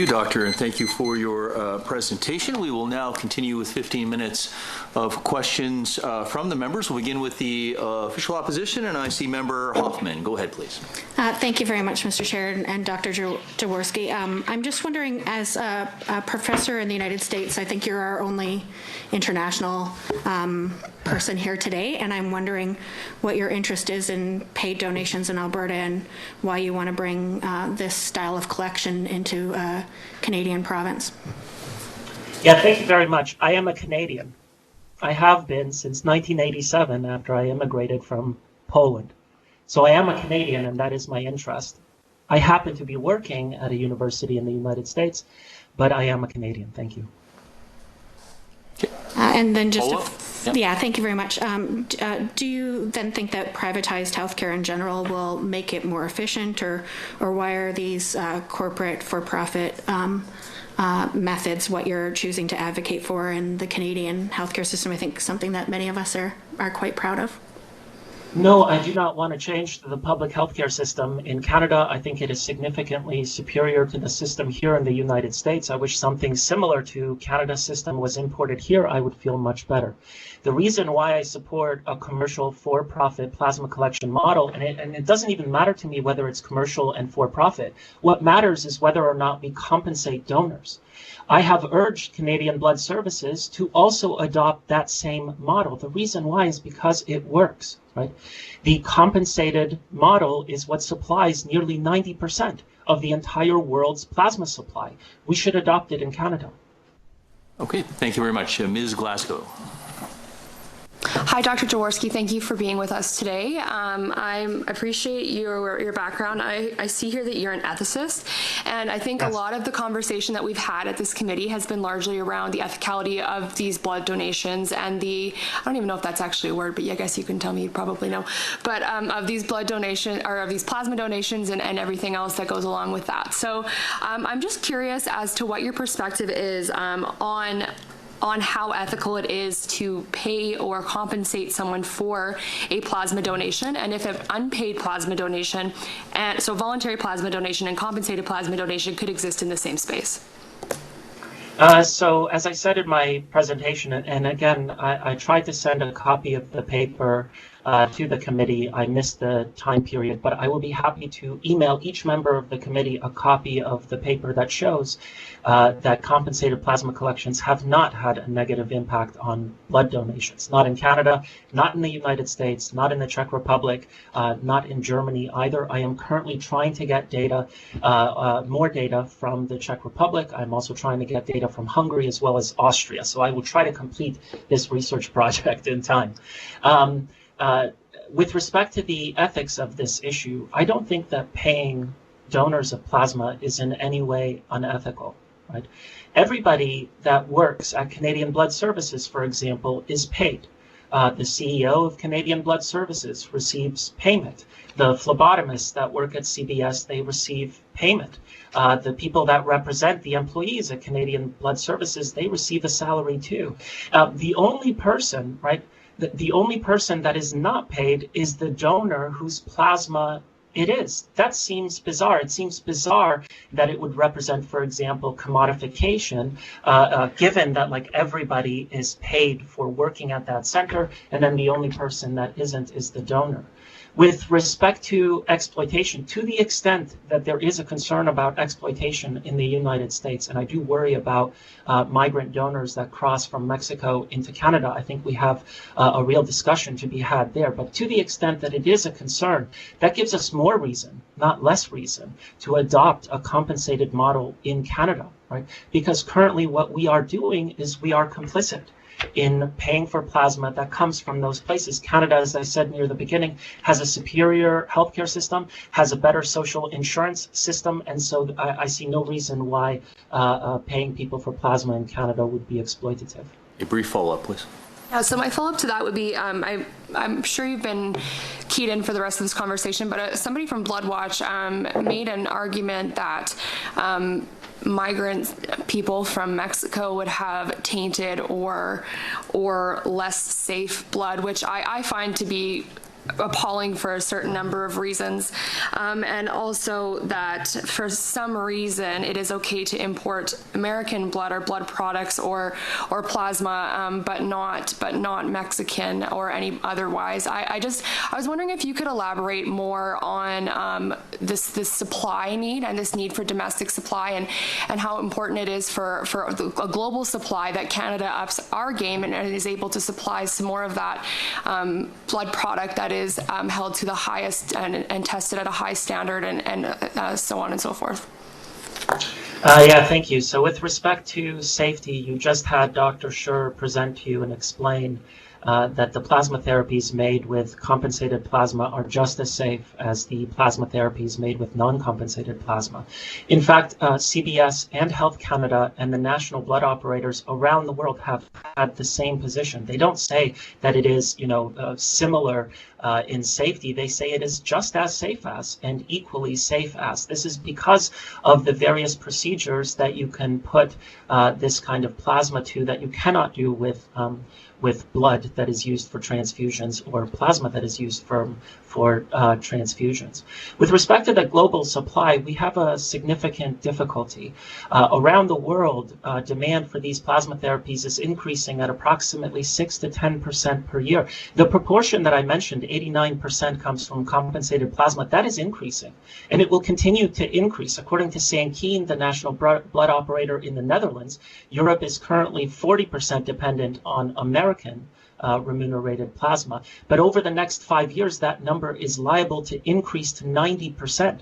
Thank you, Doctor, and thank you for your presentation. We will now continue with 15 minutes of questions from the members. We'll begin with the official opposition, and I see Member Hoffman. Go ahead, please. Thank you very much, Mr. Chair and Dr. Jaworski. I'm just wondering, as a professor in the United States, I think you're our only international person here today, and I'm wondering what your interest is in paid donations in Alberta and why you want to bring this style of collection into a Canadian province. Yeah, thank you very much. I am a Canadian. I have been since 1987 after I immigrated from Poland. So I am a Canadian, and that is my interest. I happen to be working at a university in the United States, but I am a Canadian. Thank you. And then just yeah, thank you very much. Do you then think that privatized healthcare in general will make it more efficient, or why are these corporate for-profit methods what you're choosing to advocate for in the Canadian healthcare system? I think something that many of us are quite proud of. No, I do not want to change the public healthcare system in Canada. I think it is significantly superior to the system here in the United States. I wish something similar to Canada's system was imported here. I would feel much better. The reason why I support a commercial for-profit plasma collection model, and it doesn't even matter to me whether it's commercial and for-profit. What matters is whether or not we compensate donors. I have urged Canadian Blood Services to also adopt that same model. The reason why is because it works, right? The compensated model is what supplies nearly 90% of the entire world's plasma supply. We should adopt it in Canada. Okay, thank you very much. Ms. Glasgow. Hi, Dr. Jaworski. Thank you for being with us today. I appreciate your background. I see here that you're an ethicist, and I think yes. A lot of the conversation that we've had at this committee has been largely around the ethicality of these blood donations and I don't even know if that's actually a word, but I guess you can tell me, you probably know, but of these blood donation or of these plasma donations and everything else that goes along with that. So I'm just curious as to what your perspective is on how ethical it is to pay or compensate someone for a plasma donation, and if an unpaid plasma donation, and so voluntary plasma donation and compensated plasma donation could exist in the same space. So as I said in my presentation, and again, I tried to send a copy of the paper to the committee. I missed the time period, but I will be happy to email each member of the committee a copy of the paper that shows that compensated plasma collections have not had a negative impact on blood donations. Not in Canada, not in the United States, not in the Czech Republic, not in Germany either. I am currently trying to get data, more data from the Czech Republic. I'm also trying to get data from Hungary as well as Austria. So I will try to complete this research project in time. With respect to the ethics of this issue, I don't think that paying donors of plasma is in any way unethical, right? Everybody that works at Canadian Blood Services, for example, is paid. The CEO of Canadian Blood Services receives payment. The phlebotomists that work at CBS, they receive payment. The people that represent the employees at Canadian Blood Services, they receive a salary too. The only person, right? The only person that is not paid is the donor whose plasma it is. That seems bizarre. It seems bizarre that it would represent, for example, commodification, given that like everybody is paid for working at that center, and then the only person that isn't is the donor. With respect to exploitation, to the extent that there is a concern about exploitation in the United States, and I do worry about migrant donors that cross from Mexico into Canada, I think we have a real discussion to be had there. But to the extent that it is a concern, that gives us more reason, not less reason, to adopt a compensated model in Canada, right? Because currently what we are doing is we are complicit in paying for plasma that comes from those places. Canada, as I said near the beginning, has a superior healthcare system, has a better social insurance system, and so I see no reason why paying people for plasma in Canada would be exploitative. A brief follow-up, please. Yeah, so my follow-up to that would be, I'm sure you've been keyed in for the rest of this conversation, but somebody from Bloodwatch made an argument that migrant people from Mexico would have tainted or less safe blood, which I find to be appalling for a certain number of reasons, and also that for some reason it is okay to import American blood or blood products or plasma, but not Mexican or any otherwise. I was wondering if you could elaborate more on this supply need and this need for domestic supply, and how important it is for a global supply that Canada ups our game and is able to supply some more of that blood product that is held to the highest and tested at a high standard, and so on and so forth. Yeah, thank you. So with respect to safety, you just had Dr. Schur present to you and explain that the plasma therapies made with compensated plasma are just as safe as the plasma therapies made with non-compensated plasma. In fact, CBS and Health Canada and the national blood operators around the world have had the same position. They don't say that it is, similar in safety. They say it is just as safe as and equally safe as. This is because of the various procedures that you can put this kind of plasma to that you cannot do with blood that is used for transfusions or plasma that is used for transfusions. With respect to the global supply, we have a significant difficulty. Around the world, demand for these plasma therapies is increasing at approximately 6 to 10% per year. The proportion that I mentioned, 89%, comes from compensated plasma. That is increasing, and it will continue to increase. According to Sankeen, the national blood operator in the Netherlands, Europe is currently 40% dependent on American remunerated plasma. But over the next 5 years, that number is liable to increase to 90%.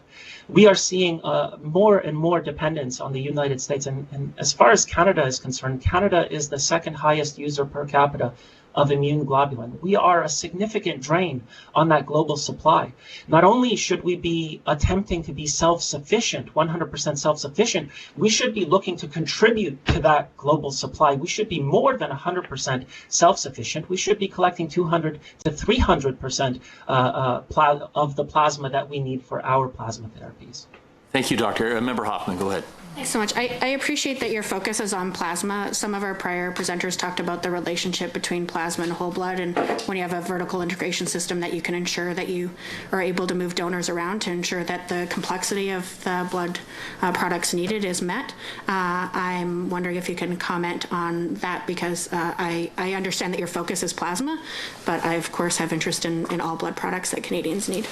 We are seeing more and more dependence on the United States. And as far as Canada is concerned, Canada is the second highest user per capita of immune globulin. We are a significant drain on that global supply. Not only should we be attempting to be self-sufficient, 100% self-sufficient, we should be looking to contribute to that global supply. We should be more than 100% self-sufficient. We should be collecting 200 to 300% of the plasma that we need for our plasma therapies. Thank you, Doctor. Member Hoffman, go ahead. Thanks so much. I appreciate that your focus is on plasma. Some of our prior presenters talked about the relationship between plasma and whole blood, and when you have a vertical integration system that you can ensure that you are able to move donors around to ensure that the complexity of the blood products needed is met. I'm wondering if you can comment on that, because I understand that your focus is plasma, but I, of course, have interest in all blood products that Canadians need.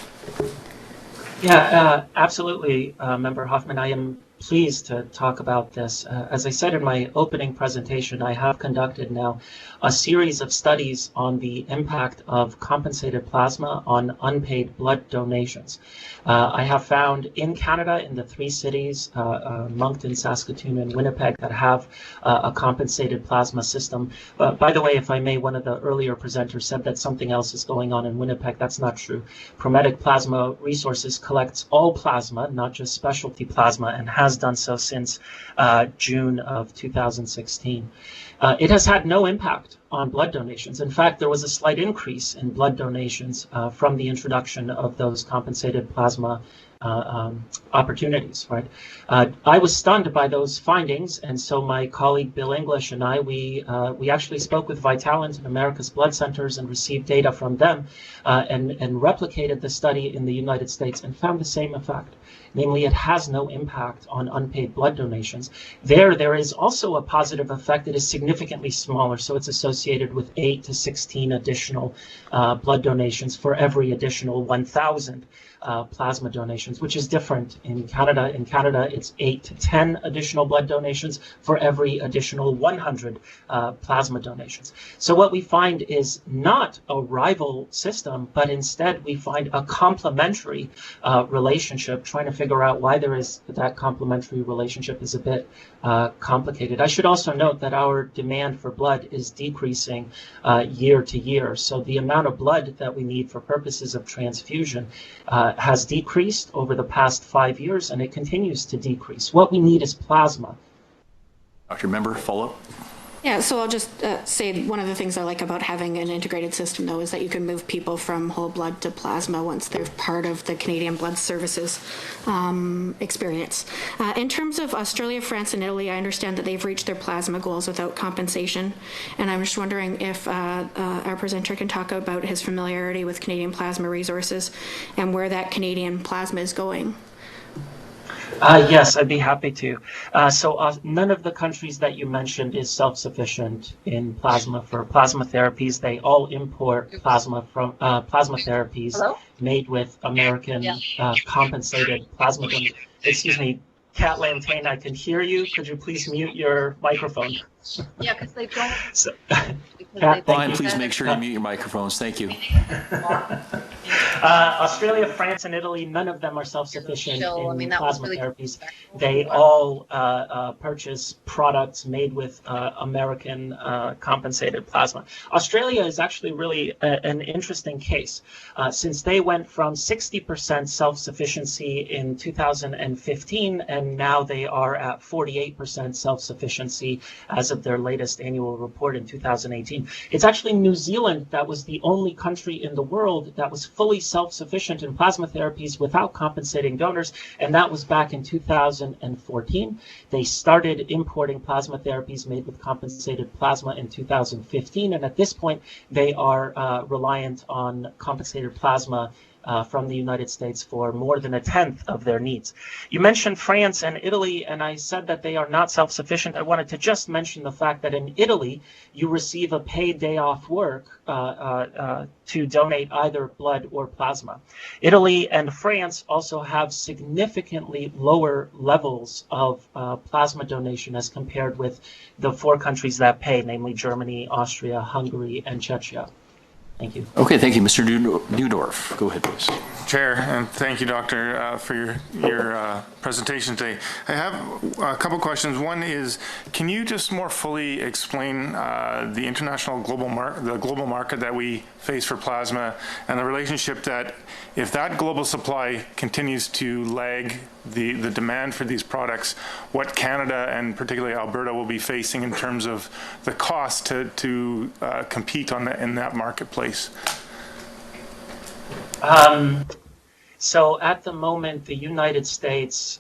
Yeah, absolutely, Member Hoffman. I am pleased to talk about this. As I said in my opening presentation, I have conducted now a series of studies on the impact of compensated plasma on unpaid blood donations. I have found in Canada, in the 3 cities, Moncton, Saskatoon, and Winnipeg, that have a compensated plasma system. By the way, if I may, one of the earlier presenters said that something else is going on in Winnipeg. That's not true. Prometic Plasma Resources collects all plasma, not just specialty plasma, and has done so since June of 2016. It has had no impact on blood donations. In fact, there was a slight increase in blood donations from the introduction of those compensated plasma opportunities, right? I was stunned by those findings, and so my colleague Bill English and I, we actually spoke with Vitalant and America's Blood Centers and received data from them and replicated the study in the United States and found the same effect. Namely, it has no impact on unpaid blood donations. There is also a positive effect that is significantly smaller, so it's associated with 8 to 16 additional blood donations for every additional 1,000 plasma donations, which is different in Canada. In Canada, it's 8 to 10 additional blood donations for every additional 100 plasma donations. So what we find is not a rival system, but instead we find a complementary relationship. Trying to figure out why there is that complementary relationship is a bit complicated. I should also note that our demand for blood is decreasing year to year. So the amount of blood that we need for purposes of transfusion has decreased over the past 5 years, and it continues to decrease. What we need is plasma. Dr. Member, follow up? Yeah, so I'll just say one of the things I like about having an integrated system, though, is that you can move people from whole blood to plasma once they're part of the Canadian Blood Services experience. In terms of Australia, France, and Italy, I understand that they've reached their plasma goals without compensation, and I'm just wondering if our presenter can talk about his familiarity with Canadian plasma resources and where that Canadian plasma is going. Yes, I'd be happy to. None of the countries that you mentioned is self-sufficient in plasma for plasma therapies. They all import plasma from plasma therapies made with American compensated plasma. Excuse me, Kat Lantain, I can hear you. Could you please mute your microphone? Yeah, because they don't. So, Kat, Brian, please make sure you mute your microphones. Thank you. Australia, France, and Italy, none of them are self-sufficient in plasma therapies. They all purchase products made with American compensated plasma. Australia is actually really an interesting case. Since they went from 60% self-sufficiency in 2015, and now they are at 48% self-sufficiency as of their latest annual report in 2018. It's actually New Zealand that was the only country in the world that was fully self-sufficient in plasma therapies without compensating donors, and that was back in 2014. They started importing plasma therapies made with compensated plasma in 2015, and at this point, they are reliant on compensated plasma from the United States for more than a tenth of their needs. You mentioned France and Italy, and I said that they are not self-sufficient. I wanted to just mention the fact that in Italy, you receive a paid day off work to donate either blood or plasma. Italy and France also have significantly lower levels of plasma donation as compared with the 4 countries that pay, namely Germany, Austria, Hungary, and Czechia. Thank you. Okay, thank you. Mr. Newdorf, go ahead, please. Chair, and thank you, Doctor, for your presentation today. I have a couple questions. One is, can you just more fully explain the international global market that we face for plasma and the relationship that if that global supply continues to lag the demand for these products, what Canada and particularly Alberta will be facing in terms of the cost to compete in that marketplace? So at the moment, the United States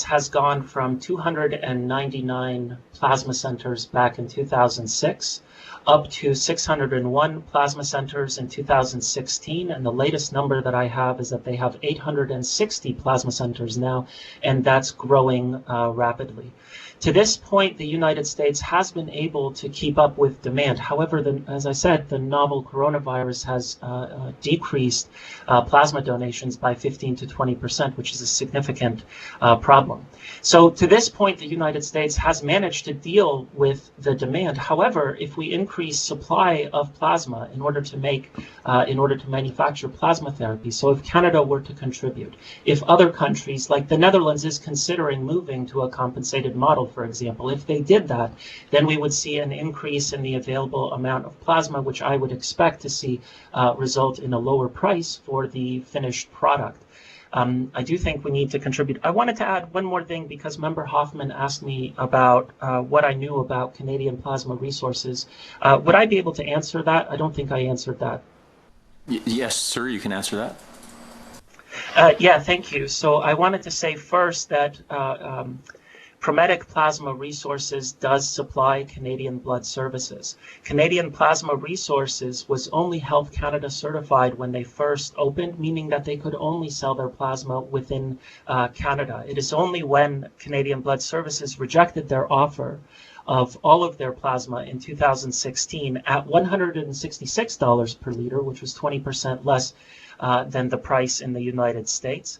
has gone from 299 plasma centers back in 2006 up to 601 plasma centers in 2016, and the latest number that I have is that they have 860 plasma centers now, and that's growing rapidly. To this point, the United States has been able to keep up with demand. However, as I said, the novel coronavirus has decreased plasma donations by 15 to 20%, which is a significant problem. So to this point, the United States has managed to deal with the demand. However, if we increase supply of plasma in order to manufacture plasma therapy, so if Canada were to contribute, if other countries like the Netherlands is considering moving to a compensated model, for example, if they did that, then we would see an increase in the available amount of plasma, which I would expect to see result in a lower price for the finished product. I do think we need to contribute. I wanted to add one more thing because Member Hoffman asked me about what I knew about Canadian plasma resources. Would I be able to answer that? I don't think I answered that. Yes, sir, you can answer that. Yeah, thank you. So I wanted to say first that Prometic Plasma Resources does supply Canadian Blood Services. Canadian Plasma Resources was only Health Canada certified when they first opened, meaning that they could only sell their plasma within Canada. It is only when Canadian Blood Services rejected their offer of all of their plasma in 2016 at $166 per liter, which was 20% less than the price in the United States.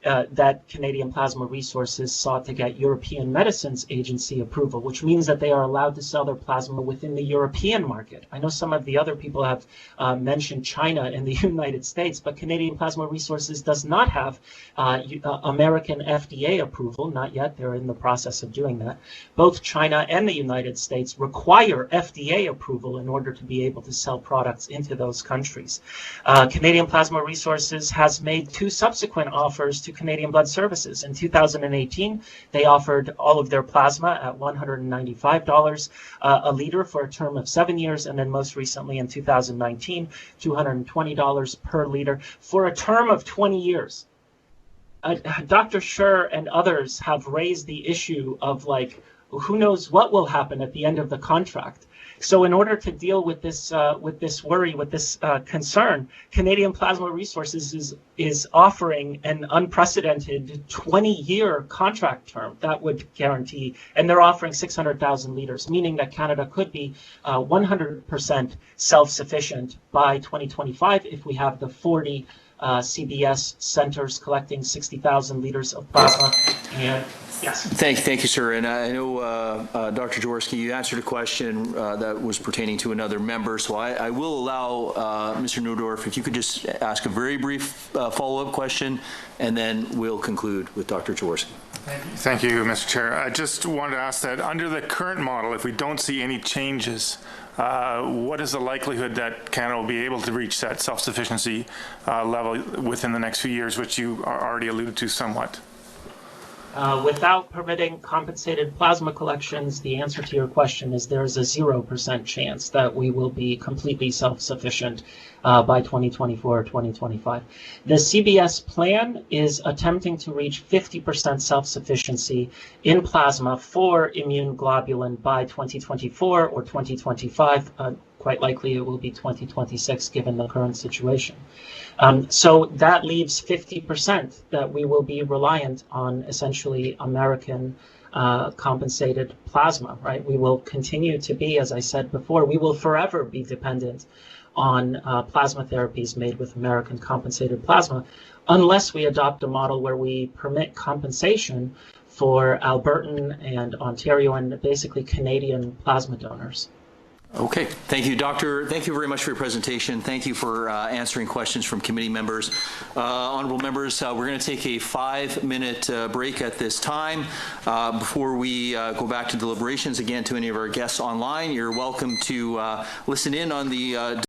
That Canadian Plasma Resources sought to get European Medicines Agency approval, which means that they are allowed to sell their plasma within the European market. I know some of the other people have mentioned China and the United States, but Canadian Plasma Resources does not have American FDA approval, not yet. They're in the process of doing that. Both China and the United States require FDA approval in order to be able to sell products into those countries. Canadian Plasma Resources has made 2 subsequent offers to to Canadian Blood Services. In 2018, they offered all of their plasma at $195 a liter for a term of 7 years, and then most recently in 2019, $220 per liter for a term of 20 years. Dr. Scher and others have raised the issue of, like, who knows what will happen at the end of the contract. So in order to deal with this worry, with this concern, Canadian Plasma Resources is offering an unprecedented 20-year contract term that would guarantee, and they're offering 600,000 liters, meaning that Canada could be 100% self-sufficient by 2025 if we have the 40 CBS centers collecting 60,000 liters of plasma. And yes. Thank you, sir. And I know, Dr. Jaworski, you answered a question that was pertaining to another member, so I will allow Mr. Neudorf, if you could just ask a very brief follow-up question, and then we'll conclude with Dr. Jaworski. Thank you, Mr. Chair. I just wanted to ask that under the current model, if we don't see any changes, what is the likelihood that Canada will be able to reach that self-sufficiency level within the next few years, which you already alluded to somewhat? Without permitting compensated plasma collections, the answer to your question is there's a 0% chance that we will be completely self-sufficient by 2024 or 2025. The CBS plan is attempting to reach 50% self-sufficiency in plasma for immune globulin by 2024 or 2025. Quite likely it will be 2026 given the current situation. So that leaves 50% that we will be reliant on essentially American compensated plasma, right? We will continue to be, as I said before, we will forever be dependent on plasma therapies made with American compensated plasma unless we adopt a model where we permit compensation for Albertan and Ontario and basically Canadian plasma donors. Okay, thank you, Doctor. Thank you very much for your presentation. Thank you for answering questions from committee members. Honorable members, we're going to take a 5-minute break at this time. Before we go back to deliberations, again, to any of our guests online, you're welcome to listen in on the